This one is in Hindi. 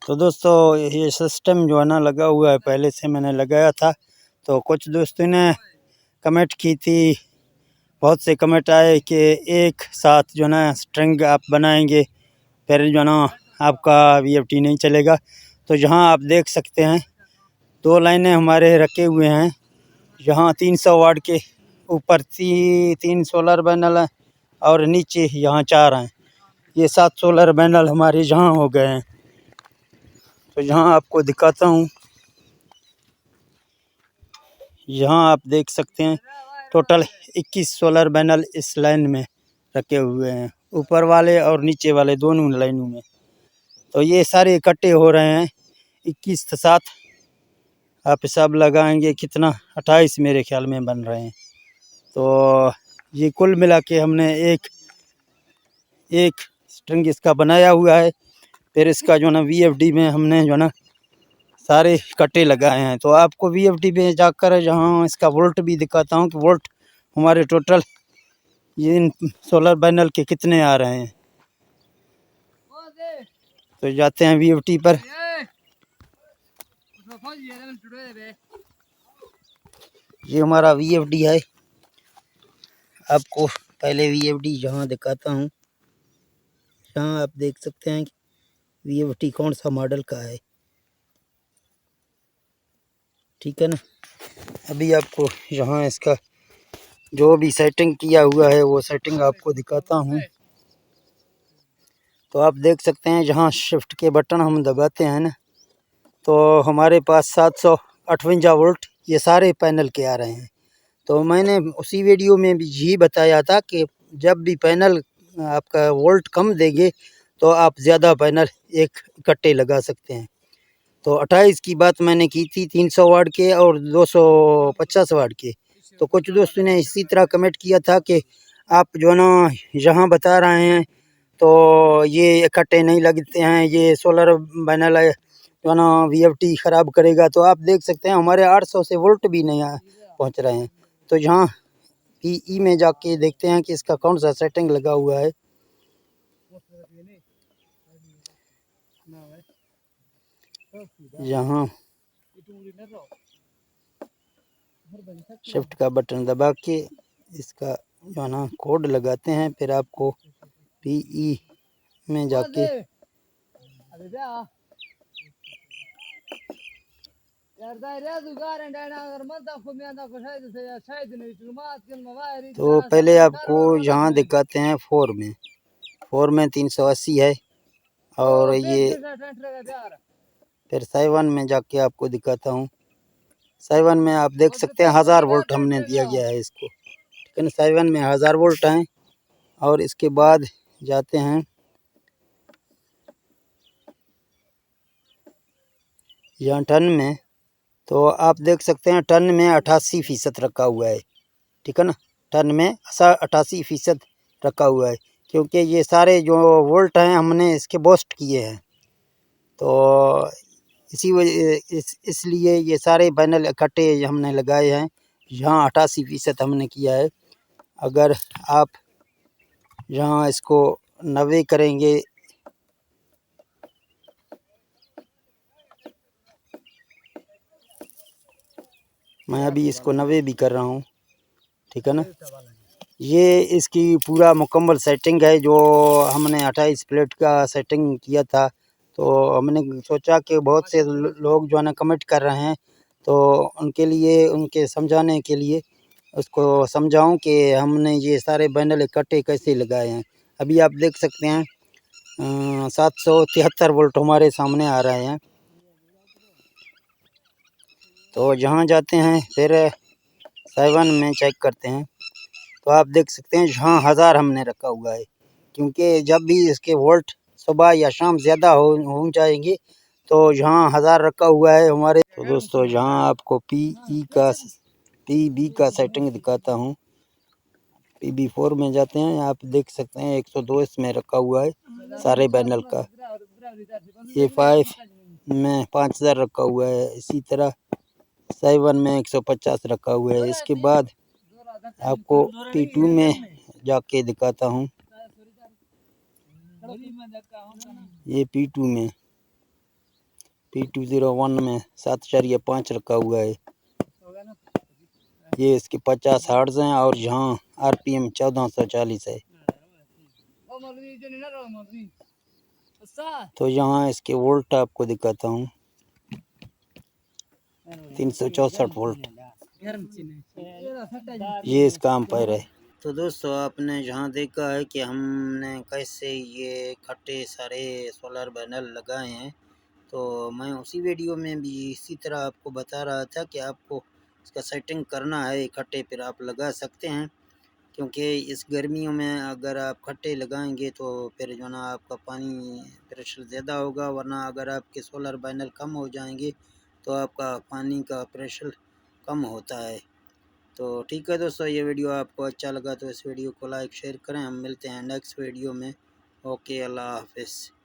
तो दोस्तों ये सिस्टम जो है ना लगा हुआ है, पहले से मैंने लगाया था। तो कुछ दोस्तों ने कमेंट की थी, बहुत से कमेंट आए कि एक साथ जो है ना स्ट्रिंग आप बनाएंगे फिर जो है ना आपका वीएफटी नहीं चलेगा। तो जहां आप देख सकते हैं 2 लाइनें हमारे रखे हुए हैं। यहाँ 300 वाट के ऊपर 3 सोलर पैनल हैं और नीचे यहाँ 4 हैं। ये 7 सोलर पैनल हमारे यहाँ हो गए हैं। तो यहाँ आपको दिखाता हूँ, यहाँ आप देख सकते हैं टोटल 21 सोलर पैनल इस लाइन में रखे हुए हैं, ऊपर वाले और नीचे वाले दोनों लाइनों में। तो ये सारे इकट्ठे हो रहे हैं 21 के साथ। आप हिसाब लगाएंगे कितना, 28 मेरे ख्याल में बन रहे हैं। तो ये कुल मिला के हमने एक स्ट्रिंग इसका बनाया हुआ है। फिर इसका जो ना वीएफडी में हमने जो ना सारे कट्टे लगाए हैं। तो आपको वीएफडी पे जाकर जहाँ इसका वोल्ट भी दिखाता हूँ कि वोल्ट हमारे टोटल ये इन सोलर पैनल के कितने आ रहे हैं। तो जाते हैं वीएफडी पर। ये हमारा वीएफडी है। आपको पहले वीएफडी जहाँ दिखाता हूँ, यहाँ आप देख सकते हैं वीएफडी कौन सा मॉडल का है, ठीक है ना। अभी आपको यहाँ इसका जो भी सेटिंग किया हुआ है वो सेटिंग आपको दिखाता हूँ। तो आप देख सकते हैं जहाँ शिफ्ट के बटन हम दबाते हैं ना, तो हमारे पास 758 वोल्ट ये सारे पैनल के आ रहे हैं। तो मैंने उसी वीडियो में भी यही बताया था कि जब भी पैनल आपका वोल्ट कम देंगे तो आप ज़्यादा पैनल एक इकट्ठे लगा सकते हैं। तो 28 की बात मैंने की थी, 300 वाट के और 250 वाट के। तो कुछ दोस्तों ने इसी तरह कमेंट किया था कि आप जो ना यहाँ बता रहे हैं तो ये इकट्ठे नहीं लगते हैं, ये सोलर पैनल है जो ना वीएफटी ख़राब करेगा। तो आप देख सकते हैं हमारे 800 से वोल्ट भी नहीं पहुँच रहे हैं। तो यहाँ पीई में जाके देखते हैं कि इसका कौन सा सेटिंग लगा हुआ है। यहाँ शिफ्ट का बटन दबा के इसका जो ना कोड लगाते हैं, फिर आपको पीई में जाके तो पहले आपको यहाँ दिखाते हैं 4 में 380 है। और ये फिर 7 में जाके आपको दिखाता हूँ। 7 में आप देख सकते हैं 1000 वोल्ट हमने दिया गया है इसको, ठीक है ना। 7 में 1000 वोल्ट हैं। और इसके बाद जाते हैं यहाँ टन में, तो आप देख सकते हैं टन में 88% रखा हुआ है, ठीक है ना। टन में 88% रखा हुआ है, क्योंकि ये सारे जो वोल्ट हैं हमने इसके बूस्ट किए हैं। तो इसी वजह इसलिए ये सारे पैनल इकट्ठे हमने लगाए हैं। यहाँ 88% हमने किया है। अगर आप यहाँ इसको 90 करेंगे, मैं अभी इसको 90 भी कर रहा हूँ, ठीक है ना। ये इसकी पूरा मुकम्मल सेटिंग है जो हमने 28 प्लेट का सेटिंग किया था। तो हमने सोचा कि बहुत से लोग जो है ना कमेंट कर रहे हैं, तो उनके लिए, उनके समझाने के लिए उसको समझाऊं कि हमने ये सारे पैनल इकट्ठे कैसे लगाए हैं। अभी आप देख सकते हैं 773 वोल्ट हमारे सामने आ रहे हैं। तो जहाँ जाते हैं फिर 7 में चेक करते हैं, तो आप देख सकते हैं यहाँ 1000 हमने रखा हुआ है, क्योंकि जब भी इसके वोल्ट सुबह या शाम ज़्यादा हो जाएंगे तो यहाँ 1000 रखा हुआ है हमारे। तो दोस्तों यहाँ आपको पीबी का सेटिंग दिखाता हूँ। PB4 में जाते हैं, आप देख सकते हैं 102 इसमें रखा हुआ है सारे पैनल का। ये 5 में 5000 रखा हुआ है। इसी तरह 7 में 150 रखा हुआ है। इसके बाद आपको P2 में जाके दिखाता हूँ। ये P2 में P201 में 7.5 रखा हुआ है। ये इसके 50 हर्ट्ज हैं और यहाँ RPM 1440 है। तो यहाँ इसके वोल्ट आपको दिखाता हूँ, 364 वोल्ट ये इसका एम्पायर है। तो दोस्तों आपने जहाँ देखा है कि हमने कैसे ये खट्टे सारे सोलर पैनल लगाए हैं, तो मैं उसी वीडियो में भी इसी तरह आपको बता रहा था कि आपको इसका सेटिंग करना है इकट्ठे, फिर आप लगा सकते हैं। क्योंकि इस गर्मियों में अगर आप खट्टे लगाएंगे तो फिर जो ना आपका पानी प्रेशर ज़्यादा होगा, वरना अगर आपके सोलर पैनल कम हो जाएंगे तो आपका पानी का प्रेशर कम होता है। तो ठीक है दोस्तों, ये वीडियो आपको अच्छा लगा तो इस वीडियो को लाइक शेयर करें। हम मिलते हैं नेक्स्ट वीडियो में। ओके, अल्लाह हाफिज़।